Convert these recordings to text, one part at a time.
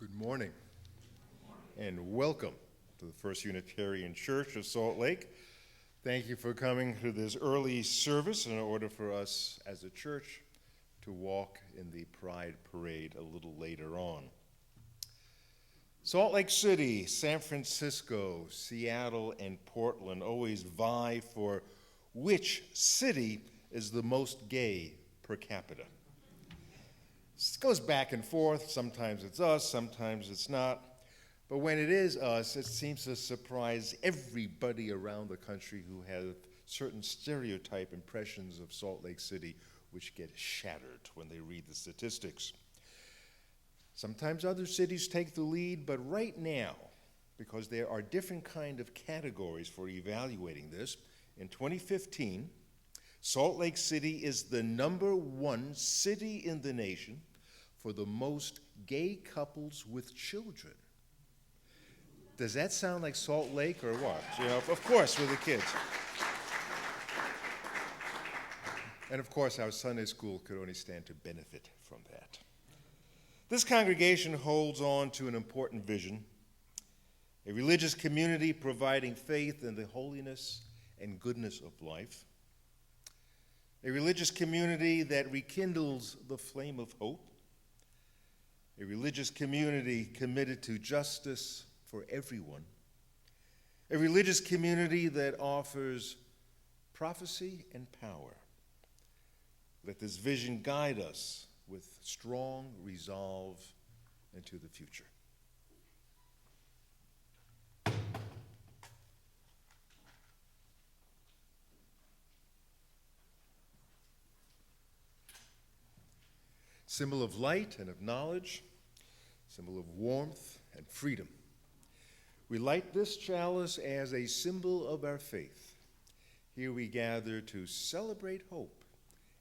Good morning, and welcome to the First Unitarian Church of Salt Lake. Thank you for coming to this early service in order for us as a church to walk in the Pride Parade a little later on. Salt Lake City, San Francisco, Seattle, and Portland always vie for which city is the most gay per capita. It goes back and forth. Sometimes it's us, sometimes it's not. But when it is us, it seems to surprise everybody around the country who have certain stereotype impressions of Salt Lake City, which get shattered when they read the statistics. Sometimes other cities take the lead, but right now, because there are different kind of categories for evaluating this, in 2015, Salt Lake City is the #1 city in the nation for the most gay couples with children. Does that sound like Salt Lake or what? You know, of course, with the kids. And of course, our Sunday school could only stand to benefit from that. This congregation holds on to an important vision, a religious community providing faith in the holiness and goodness of life, a religious community that rekindles the flame of hope, a religious community committed to justice for everyone, a religious community that offers prophecy and power. Let this vision guide us with strong resolve into the future. Symbol of light and of knowledge, symbol of warmth and freedom. We light this chalice as a symbol of our faith. Here we gather to celebrate hope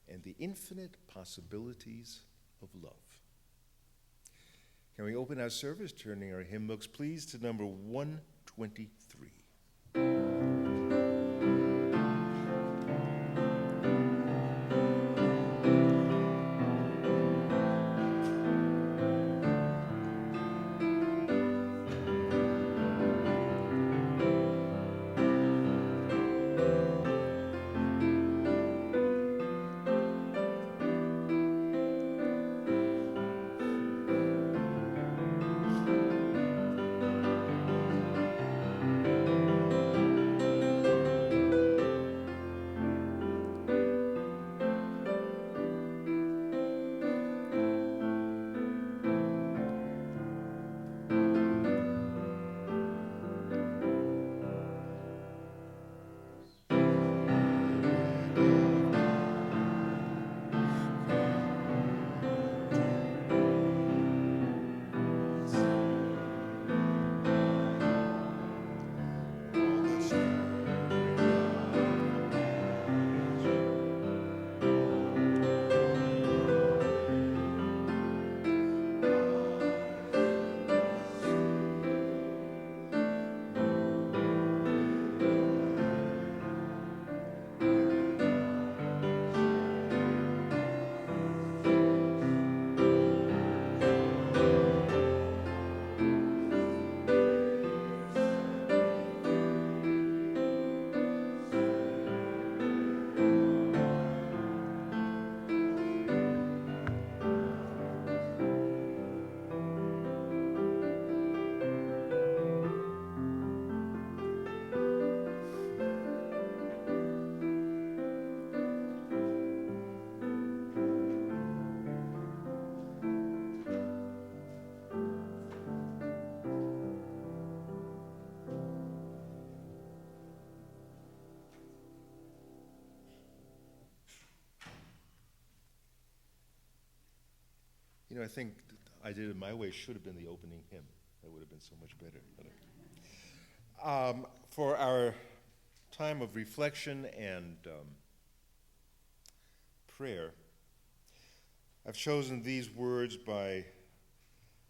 and the infinite possibilities of love. Can we open our service, turning our hymn books, please, to number 123. You know, I think I Did It My Way should have been the opening hymn. That would have been so much better. For our time of reflection and prayer, I've chosen these words by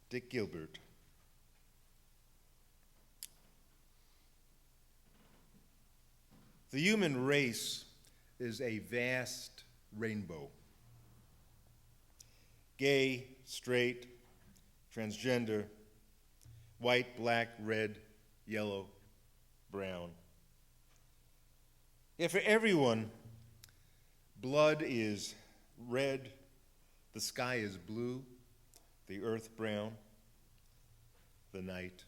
Dick Gilbert. The human race is a vast rainbow. Gay, straight, transgender, white, black, red, yellow, brown. Yet for everyone, blood is red, the sky is blue, the earth brown, the night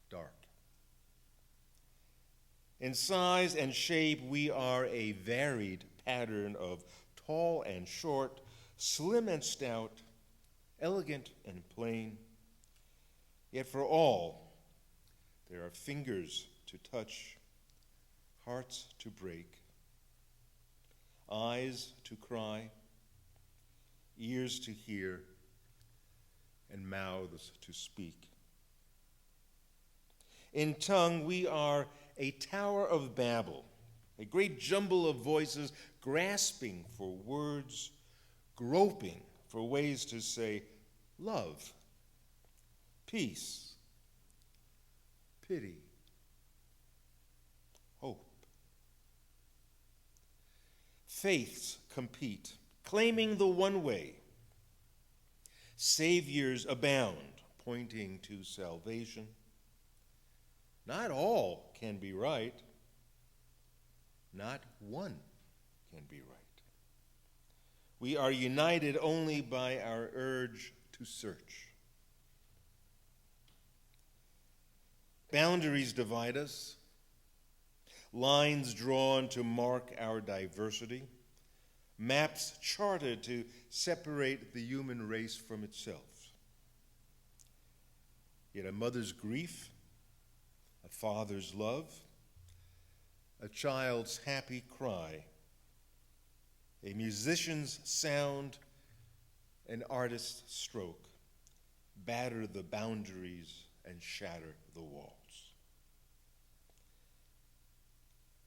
dark. In size and shape, we are a varied pattern of tall and short, slim and stout, elegant and plain. Yet for all, there are fingers to touch, hearts to break, eyes to cry, ears to hear, and mouths to speak. In tongue, we are a Tower of Babel, a great jumble of voices grasping for words, groping for ways to say love, peace, pity, hope. Faiths compete, claiming the one way. Saviors abound, pointing to salvation. Not all can be right. Not one can be right. We are united only by our urge to search. Boundaries divide us, lines drawn to mark our diversity, maps charted to separate the human race from itself. Yet a mother's grief, a father's love, a child's happy cry, a musician's sound, an artist's stroke batter the boundaries and shatter the walls.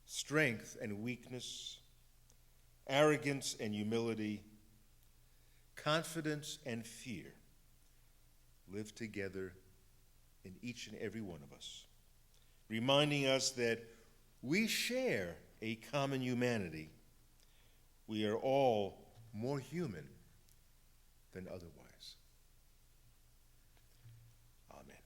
Strength and weakness, arrogance and humility, confidence and fear live together in each and every one of us, reminding us that we share a common humanity. We are all more human than otherwise. Amen.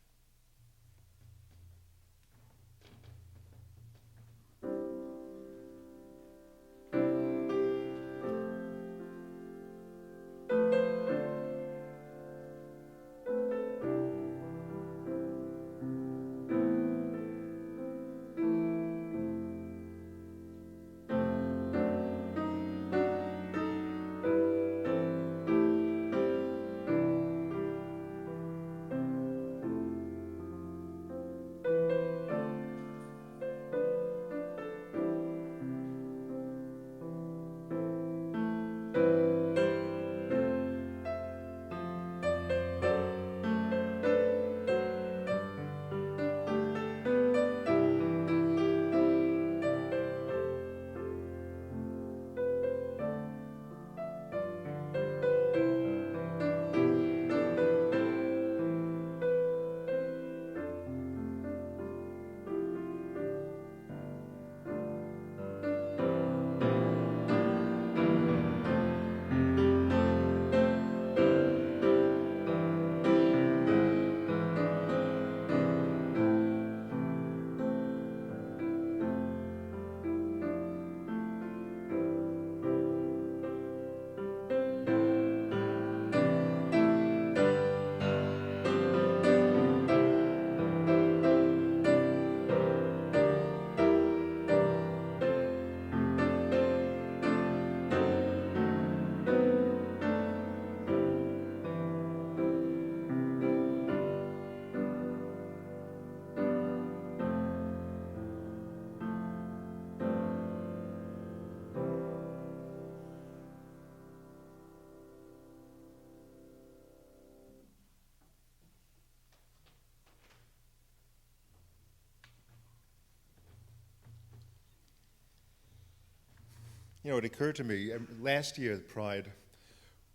You know, it occurred to me, last year at Pride,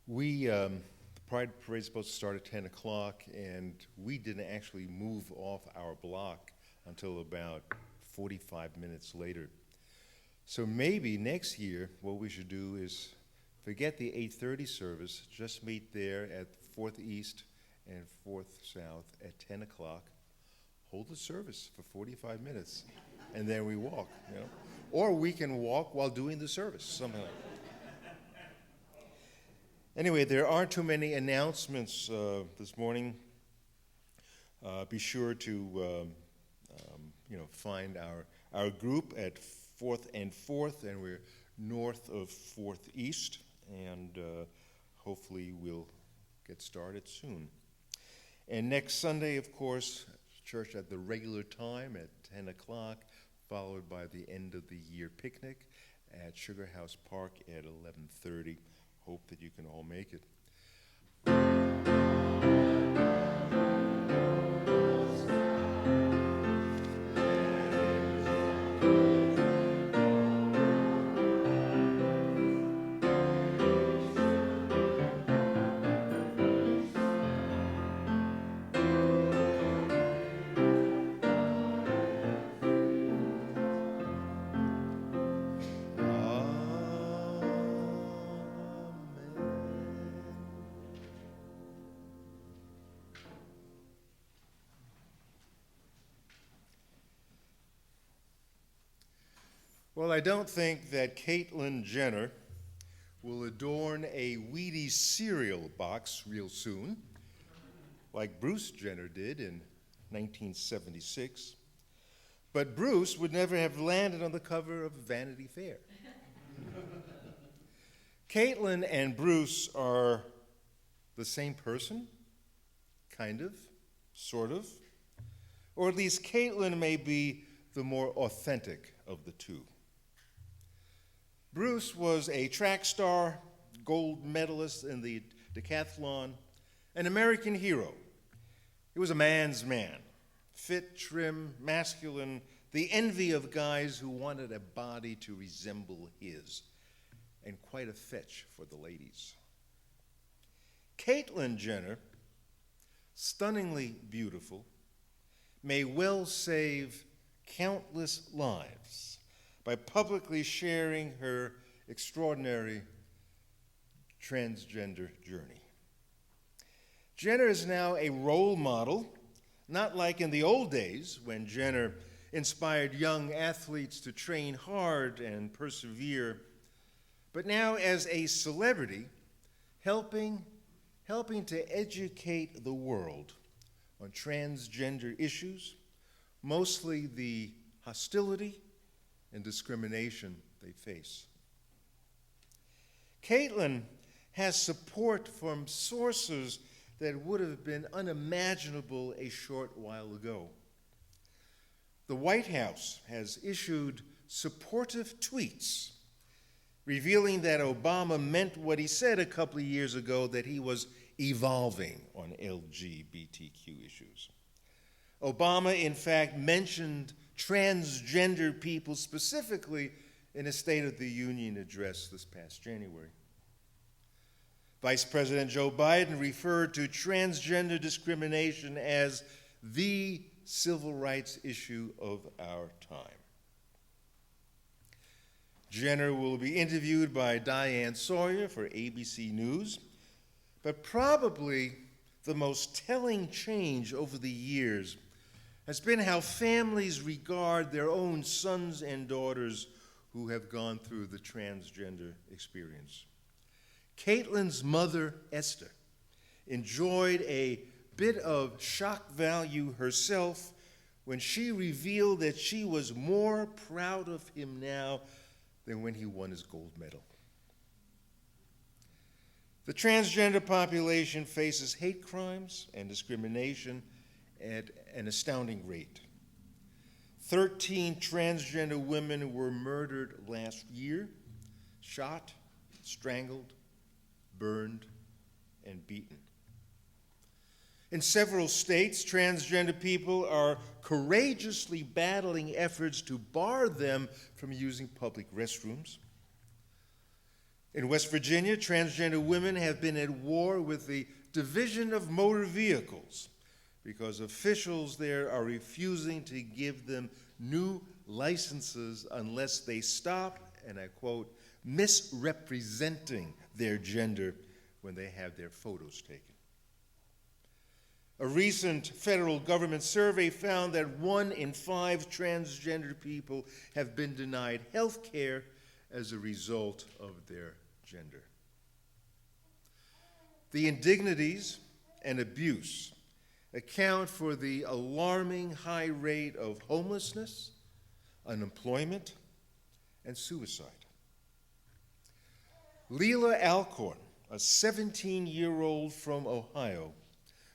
the Pride Parade is supposed to start at 10 o'clock, and we didn't actually move off our block until about 45 minutes later. So maybe next year, what we should do is forget the 8:30 service, just meet there at 4th East and 4th South at 10 o'clock, hold the service for 45 minutes, and then we walk, you know. Or we can walk while doing the service, something like that. Anyway, there aren't too many announcements this morning. Be sure to find our group at 4th and 4th, and we're north of 4th East, and hopefully we'll get started soon. And next Sunday, of course, church at the regular time at 10 o'clock, followed by the end of the year picnic at Sugar House Park at 11:30. Hope that you can all make it. Well, I don't think that Caitlyn Jenner will adorn a Wheaties cereal box real soon, like Bruce Jenner did in 1976. But Bruce would never have landed on the cover of Vanity Fair. Caitlyn and Bruce are the same person, kind of, sort of, or at least Caitlyn may be the more authentic of the two. Bruce was a track star, gold medalist in the decathlon, an American hero. He was a man's man, fit, trim, masculine, the envy of guys who wanted a body to resemble his, and quite a fetch for the ladies. Caitlyn Jenner, stunningly beautiful, may well save countless lives by publicly sharing her extraordinary transgender journey. Jenner is now a role model, not like in the old days when Jenner inspired young athletes to train hard and persevere, but now as a celebrity, helping to educate the world on transgender issues, mostly the hostility and discrimination they face. Caitlyn has support from sources that would have been unimaginable a short while ago. The White House has issued supportive tweets revealing that Obama meant what he said a couple of years ago, that he was evolving on LGBTQ issues. Obama, in fact, mentioned transgender people specifically in a State of the Union address this past January. Vice President Joe Biden referred to transgender discrimination as the civil rights issue of our time. Jenner will be interviewed by Diane Sawyer for ABC News, but probably the most telling change over the years has been how families regard their own sons and daughters who have gone through the transgender experience. Caitlyn's mother, Esther, enjoyed a bit of shock value herself when she revealed that she was more proud of him now than when he won his gold medal. The transgender population faces hate crimes and discrimination at an astounding rate. 13 transgender women were murdered last year, shot, strangled, burned, and beaten. In several states, transgender people are courageously battling efforts to bar them from using public restrooms. In West Virginia, transgender women have been at war with the Division of Motor Vehicles because officials there are refusing to give them new licenses unless they stop, and I quote, misrepresenting their gender when they have their photos taken. A recent federal government survey found that 1 in 5 transgender people have been denied health care as a result of their gender. The indignities and abuse account for the alarming high rate of homelessness, unemployment, and suicide. Leila Alcorn, a 17-year-old from Ohio,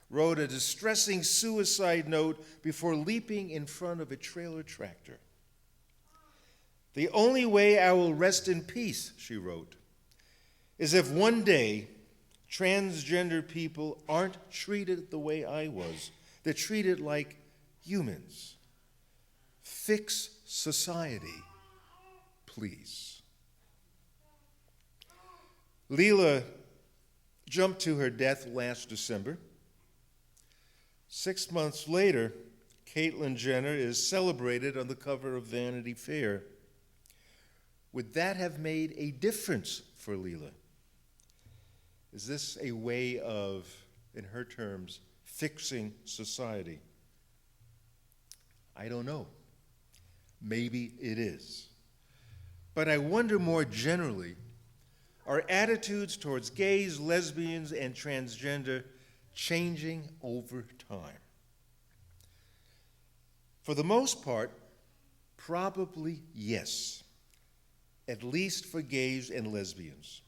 wrote a distressing suicide note before leaping in front of a trailer tractor. "The only way I will rest in peace," she wrote, "is if one day transgender people aren't treated the way I was. They're treated like humans. Fix society, please." Leila jumped to her death last December. 6 months later, Caitlyn Jenner is celebrated on the cover of Vanity Fair. Would that have made a difference for Leila? Is this a way of, in her terms, fixing society? I don't know. Maybe it is. But I wonder more generally, are attitudes towards gays, lesbians, and transgender changing over time? For the most part, probably yes, at least for gays and lesbians.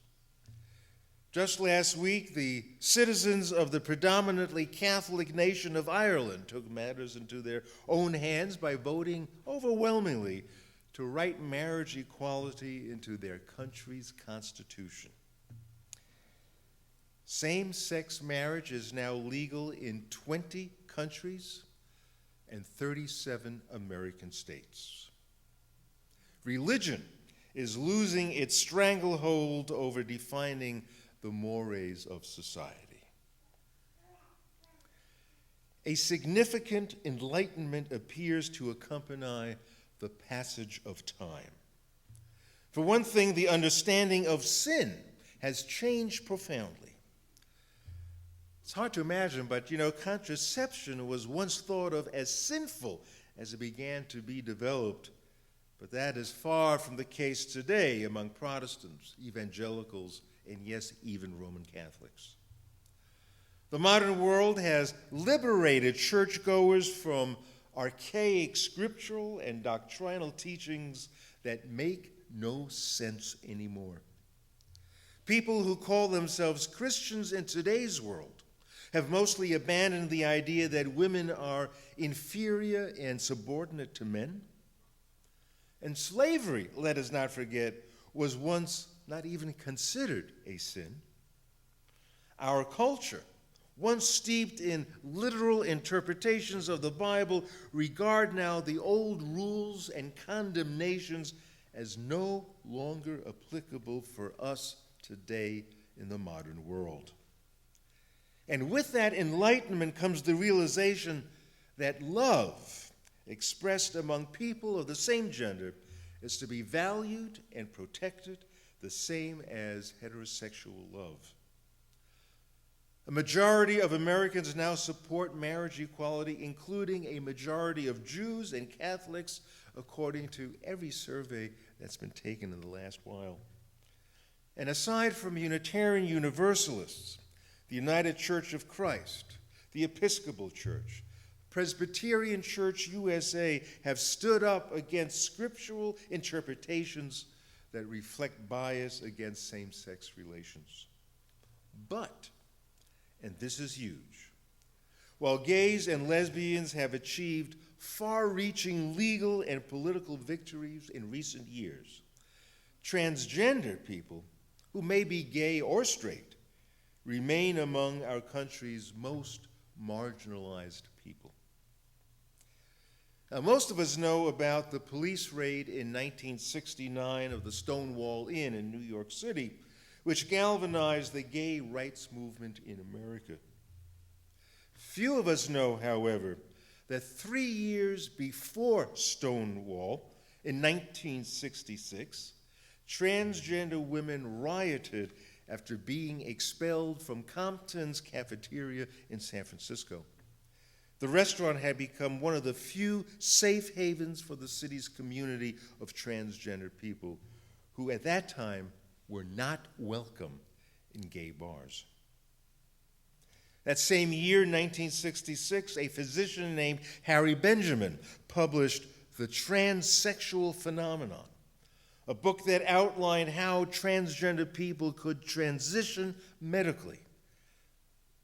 Just last week, the citizens of the predominantly Catholic nation of Ireland took matters into their own hands by voting overwhelmingly to write marriage equality into their country's constitution. Same-sex marriage is now legal in 20 countries and 37 American states. Religion is losing its stranglehold over defining the mores of society. A significant enlightenment appears to accompany the passage of time. For one thing, the understanding of sin has changed profoundly. It's hard to imagine, but contraception was once thought of as sinful as it began to be developed, but that is far from the case today among Protestants, evangelicals, and yes, even Roman Catholics. The modern world has liberated churchgoers from archaic scriptural and doctrinal teachings that make no sense anymore. People who call themselves Christians in today's world have mostly abandoned the idea that women are inferior and subordinate to men. And slavery, let us not forget, was once not even considered a sin. Our culture, once steeped in literal interpretations of the Bible, regard now the old rules and condemnations as no longer applicable for us today in the modern world. And with that enlightenment comes the realization that love, expressed among people of the same gender, is to be valued and protected the same as heterosexual love. A majority of Americans now support marriage equality, including a majority of Jews and Catholics, according to every survey that's been taken in the last while. And aside from Unitarian Universalists, the United Church of Christ, the Episcopal Church, Presbyterian Church USA have stood up against scriptural interpretations that reflect bias against same-sex relations. But, and this is huge, while gays and lesbians have achieved far-reaching legal and political victories in recent years, transgender people, who may be gay or straight, remain among our country's most marginalized people. Now, most of us know about the police raid in 1969 of the Stonewall Inn in New York City, which galvanized the gay rights movement in America. Few of us know, however, that 3 years before Stonewall, in 1966, transgender women rioted after being expelled from Compton's cafeteria in San Francisco. The restaurant had become one of the few safe havens for the city's community of transgender people who at that time were not welcome in gay bars. That same year, 1966, a physician named Harry Benjamin published The Transsexual Phenomenon, a book that outlined how transgender people could transition medically.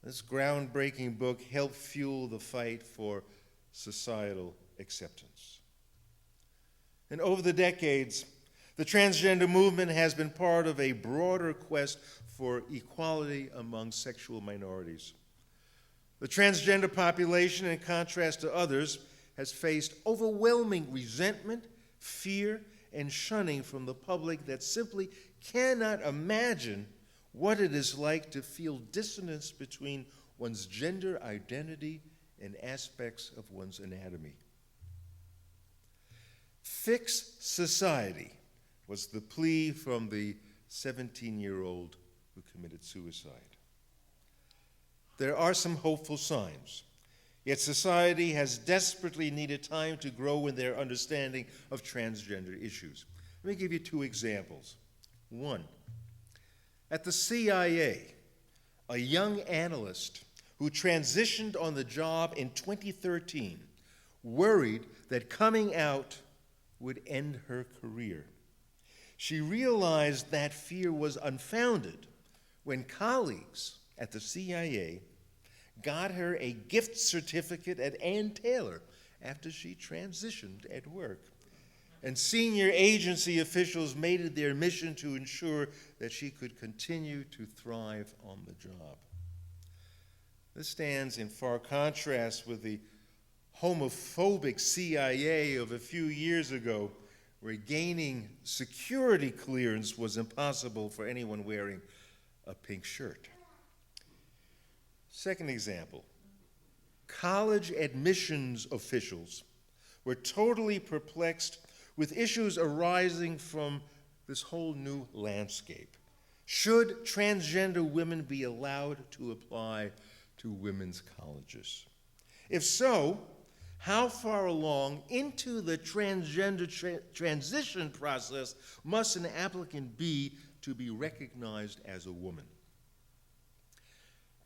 This groundbreaking book helped fuel the fight for societal acceptance. And over the decades, the transgender movement has been part of a broader quest for equality among sexual minorities. The transgender population, in contrast to others, has faced overwhelming resentment, fear, and shunning from the public that simply cannot imagine what it is like to feel dissonance between one's gender identity and aspects of one's anatomy. Fix society was the plea from the 17-year-old who committed suicide. There are some hopeful signs, yet society has desperately needed time to grow in their understanding of transgender issues. Let me give you two examples. One, at the CIA, a young analyst who transitioned on the job in 2013 worried that coming out would end her career. She realized that fear was unfounded when colleagues at the CIA got her a gift certificate at Ann Taylor after she transitioned at work. And senior agency officials made it their mission to ensure that she could continue to thrive on the job. This stands in far contrast with the homophobic CIA of a few years ago, where gaining security clearance was impossible for anyone wearing a pink shirt. Second example, college admissions officials were totally perplexed with issues arising from this whole new landscape. Should transgender women be allowed to apply to women's colleges? If so, how far along into the transgender transition process must an applicant be to be recognized as a woman?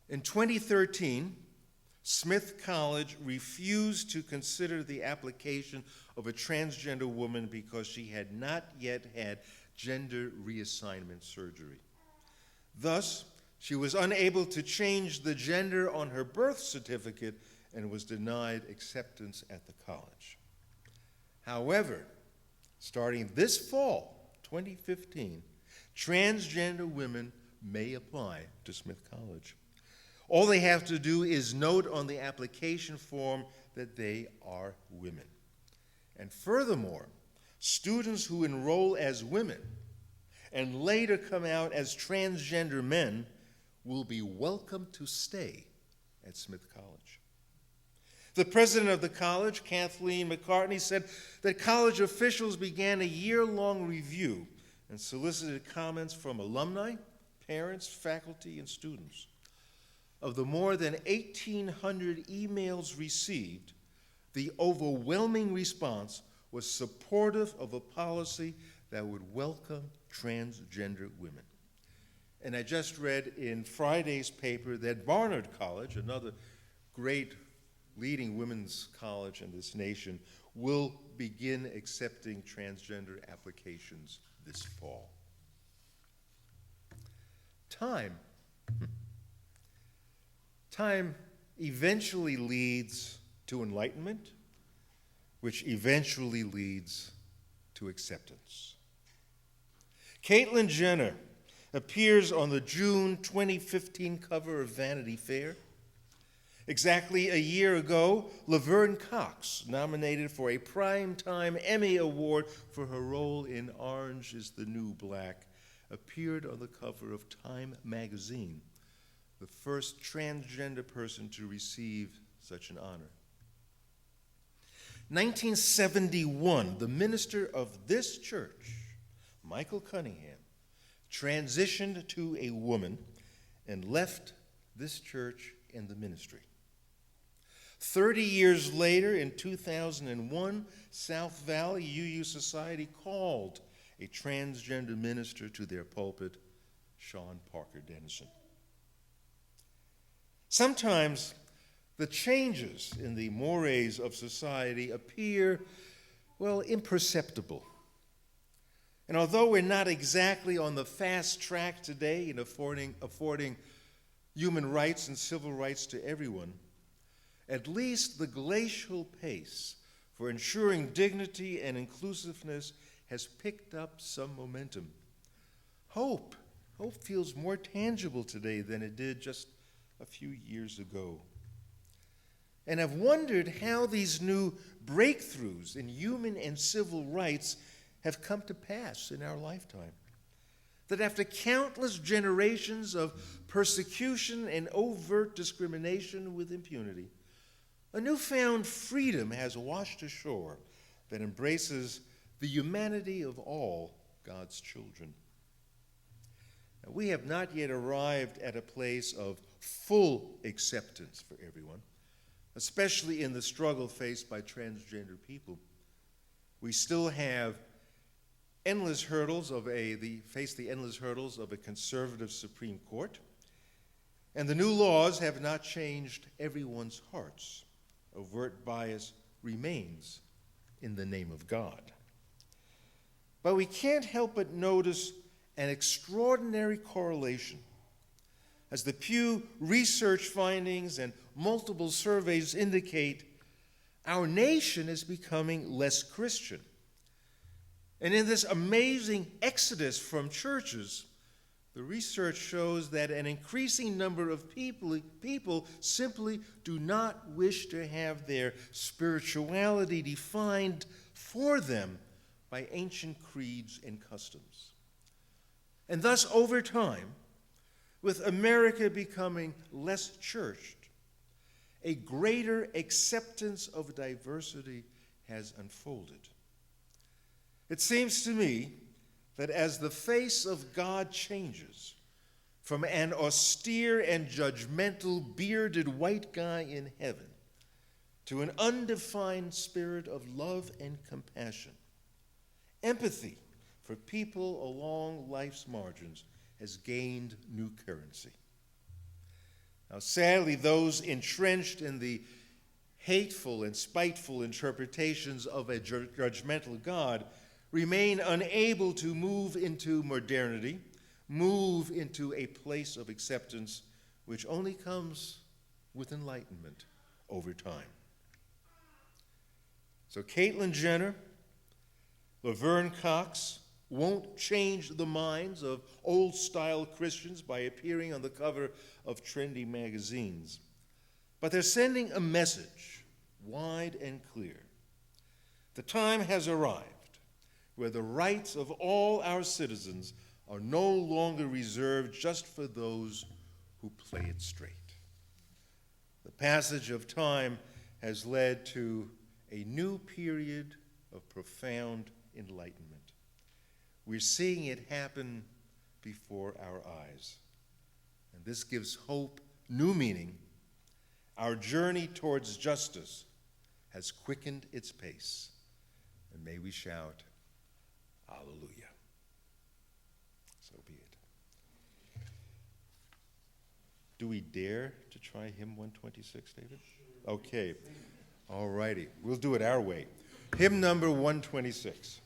In 2013, Smith College refused to consider the application of a transgender woman because she had not yet had gender reassignment surgery. Thus, she was unable to change the gender on her birth certificate and was denied acceptance at the college. However, starting this fall, 2015, transgender women may apply to Smith College. All they have to do is note on the application form that they are women. And furthermore, students who enroll as women and later come out as transgender men will be welcome to stay at Smith College. The president of the college, Kathleen McCartney, said that college officials began a year-long review and solicited comments from alumni, parents, faculty, and students. Of the more than 1,800 emails received, the overwhelming response was supportive of a policy that would welcome transgender women. And I just read in Friday's paper that Barnard College, another great leading women's college in this nation, will begin accepting transgender applications this fall. Time eventually leads to enlightenment, which eventually leads to acceptance. Caitlyn Jenner appears on the June 2015 cover of Vanity Fair. Exactly a year ago, Laverne Cox, nominated for a Primetime Emmy Award for her role in Orange is the New Black, appeared on the cover of Time magazine, the first transgender person to receive such an honor. 1971, the minister of this church, Michael Cunningham, transitioned to a woman and left this church and the ministry. 30 years later, in 2001, South Valley UU Society called a transgender minister to their pulpit, Sean Parker Dennison. Sometimes the changes in the mores of society appear, well, imperceptible. And although we're not exactly on the fast track today in affording human rights and civil rights to everyone, at least the glacial pace for ensuring dignity and inclusiveness has picked up some momentum. Hope feels more tangible today than it did just a few years ago. And I've wondered how these new breakthroughs in human and civil rights have come to pass in our lifetime. That after countless generations of persecution and overt discrimination with impunity, a newfound freedom has washed ashore that embraces the humanity of all God's children. Now, we have not yet arrived at a place of full acceptance for everyone, especially in the struggle faced by transgender people. We still have the endless hurdles of a conservative Supreme Court, and the new laws have not changed everyone's hearts. Overt bias remains in the name of God. But we can't help but notice an extraordinary correlation as the Pew Research findings and multiple surveys indicate. Our nation is becoming less Christian. And in this amazing exodus from churches, the research shows that an increasing number of people simply do not wish to have their spirituality defined for them by ancient creeds and customs. And thus, over time, with America becoming less churched, a greater acceptance of diversity has unfolded. It seems to me that as the face of God changes from an austere and judgmental bearded white guy in heaven to an undefined spirit of love and compassion, empathy for people along life's margins has gained new currency. Now, sadly, those entrenched in the hateful and spiteful interpretations of a judgmental God remain unable to move into modernity, move into a place of acceptance which only comes with enlightenment over time. So Caitlyn Jenner, Laverne Cox won't change the minds of old-style Christians by appearing on the cover of trendy magazines, but they're sending a message, wide and clear. The time has arrived where the rights of all our citizens are no longer reserved just for those who play it straight. The passage of time has led to a new period of profound enlightenment. We're seeing it happen before our eyes. And this gives hope new meaning. Our journey towards justice has quickened its pace. And may we shout, Hallelujah. So be it. Do we dare to try hymn 126, David? Okay. All righty. We'll do it our way. Hymn number 126.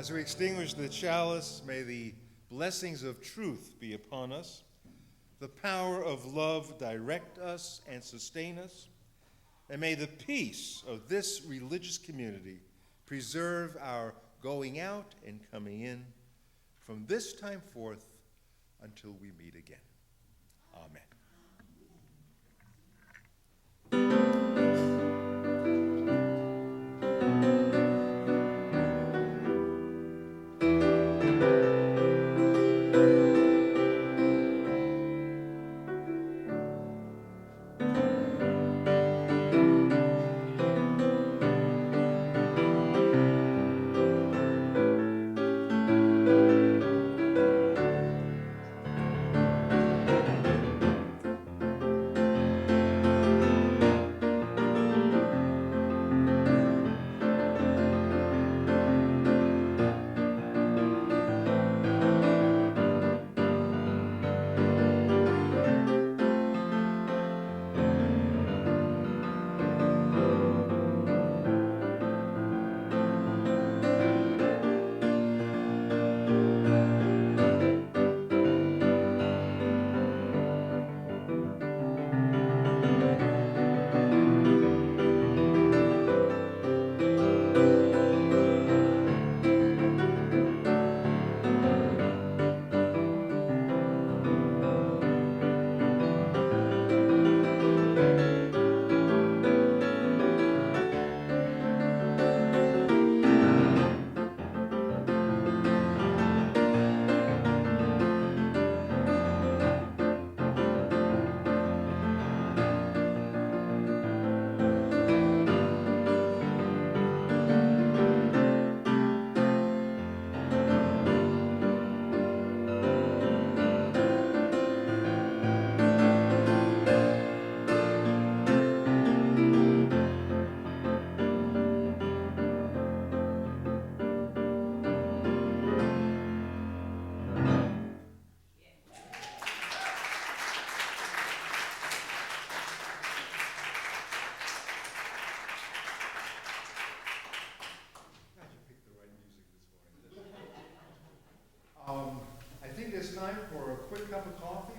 As we extinguish the chalice, may the blessings of truth be upon us, the power of love direct us and sustain us, and may the peace of this religious community preserve our going out and coming in from this time forth until we meet again. Amen. I think it's time for a quick cup of coffee.